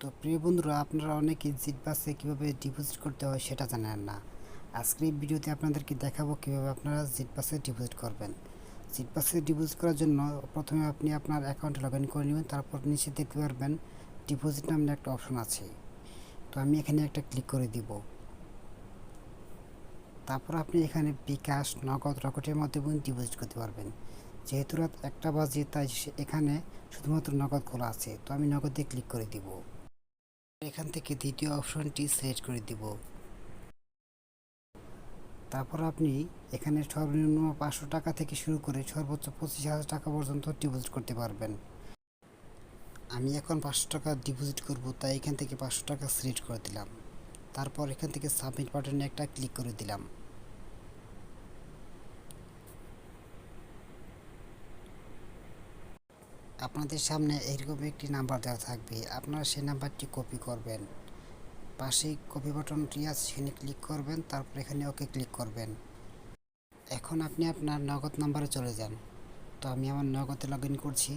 তো প্রিয় বন্ধুরা, আপনারা অনেকেই জিটবাসে কীভাবে ডিপোজিট করতে হয় সেটা জানেন না। আজকের এই ভিডিওতে আপনাদেরকে দেখাবো কীভাবে আপনারা জিটবাসে ডিপোজিট করবেন। জিটবাসে ডিপোজিট করার জন্য প্রথমে আপনি আপনার অ্যাকাউন্টে লগ ইন করে নেবেন। তারপর নিচে দেখতে পারবেন ডিপোজিট নামে একটা অপশন আছে। তো আমি এখানে একটা ক্লিক করে দিব। তারপর আপনি এখানে বিকাশ, নগদ, রকেটের মাধ্যমে ডিপোজিট করতে পারবেন। যেহেতু রাত 1টা বাজে, তাই এখানে শুধুমাত্র নগদ খোলা আছে। তো আমি নগদে ক্লিক করে দিব। এখান থেকে দ্বিতীয় অপশনটি সিলেক্ট করে দিব। তারপর আপনি এখানে সর্বনিম্ন 500 টাকা থেকে শুরু করে সর্বোচ্চ 25,000 টাকা পর্যন্ত ডিপোজিট করতে পারবেন। আমি এখন 500 টাকা ডিপোজিট করব, তাই এখান থেকে 500 টাকা সিলেক্ট করে দিলাম। তারপর এখান থেকে সাবমিট বাটনে একটা ক্লিক করে দিলাম। আপনাদের সামনে এরকম একটি নাম্বার দেওয়া থাকবে, আপনারা সেই নাম্বারটি কপি করবেন। পাশেই কপি বাটনটি আছে, সেখানে ক্লিক করবেন। তারপর এখানে ওকে ক্লিক করবেন। এখন আপনি আপনার নগদ নাম্বারে চলে যান। তো আমি আমার নগদে লগ ইন করছি,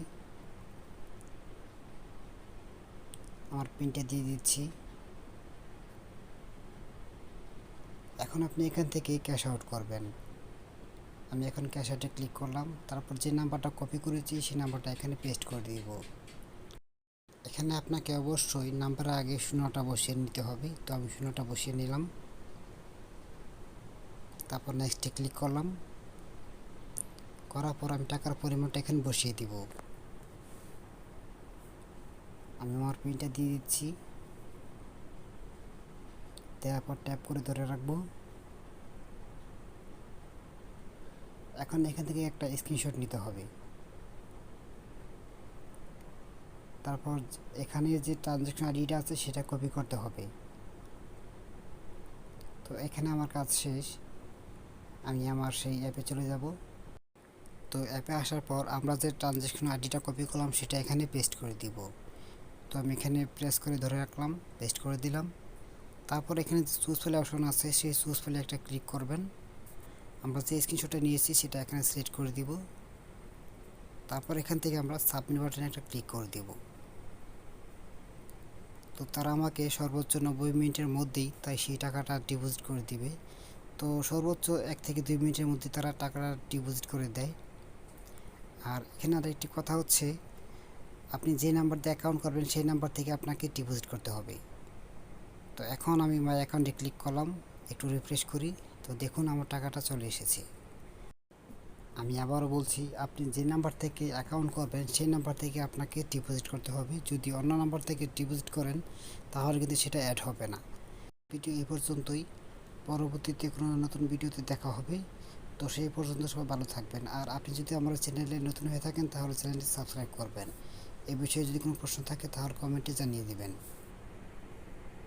আমার পিনটা দিয়ে দিচ্ছি। এখন আপনি এখান থেকে ক্যাশ আউট করবেন। আমি এখন ক্যাশ আউটে ক্লিক করলাম। তারপর যে নাম্বারটা কপি করেছি সেই নাম্বারটা এখানে পেস্ট করে দিব। এখানে আপনাকে অবশ্যই নাম্বারের আগে শূন্যটা বসিয়ে নিতে হবে। তো আমি শূন্যটা বসিয়ে নিলাম। তারপর নেক্সটে ক্লিক করলাম। করার পর আমি টাকার পরিমাণটা এখানে বসিয়ে দিব। আমি আমার পিনটা দিয়ে দিচ্ছি। দেওয়ার পর ট্যাপ করে ধরে রাখবো। এখন এখান থেকে একটা স্ক্রিনশট নিতে হবে। তারপর এখানে যে ট্রানজ্যাকশন আইডিটা আছে সেটা কপি করতে হবে। তো এখানে আমার কাজ শেষ। আমি আমার সেই অ্যাপে চলে যাব। তো অ্যাপে আসার পর আমরা যে ট্রানজ্যাকশন আইডিটা কপি করলাম সেটা এখানে পেস্ট করে দিব। তো আমি এখানে প্রেস করে ধরে রাখলাম, পেস্ট করে দিলাম। তারপর এখানে যে চুজ ফাইল অপশন আছে, সেই চুজ ফাইলে একটা ক্লিক করবেন। আমরা যে স্ক্রিনশটটা নিয়েছি সেটা এখানে সিলেক্ট করে দিব। তারপর এখান থেকে আমরা সাবমিট বাটনে একটা ক্লিক করে দিব। তো তারা আমাকে সর্বোচ্চ 90 মিনিটের মধ্যেই তাই সেই টাকাটা ডিপোজিট করে দিবে। তো সর্বোচ্চ 1 থেকে 2 মিনিটের মধ্যে তারা টাকাটা ডিপোজিট করে দেয়। আর এখানে আর একটি কথা হচ্ছে, আপনি যে নাম্বার দিয়ে অ্যাকাউন্ট করবেন সেই নাম্বার থেকে আপনাকে ডিপোজিট করতে হবে। তো এখন আমি মাই অ্যাকাউন্টে ক্লিক করলাম, একটু রিফ্রেশ করি। তো দেখুন আমার টাকাটা চলে এসেছে। আমি আবারও বলছি, আপনি যে নাম্বার থেকে অ্যাকাউন্ট করবেন সেই নাম্বার থেকে আপনাকে ডিপোজিট করতে হবে। যদি অন্য নাম্বার থেকে ডিপোজিট করেন তাহলে কিন্তু সেটা অ্যাড হবে না। ভিডিও এই পর্যন্তই। পরবর্তীতে কোনো নতুন ভিডিওতে দেখা হবে। তো সেই পর্যন্ত সবাই ভালো থাকবেন। আর আপনি যদি আমার চ্যানেলে নতুন হয়ে থাকেন তাহলে চ্যানেলটি সাবস্ক্রাইব করবেন। এই বিষয়ে যদি কোনো প্রশ্ন থাকে তাহলে কমেন্টে জানিয়ে দিবেন।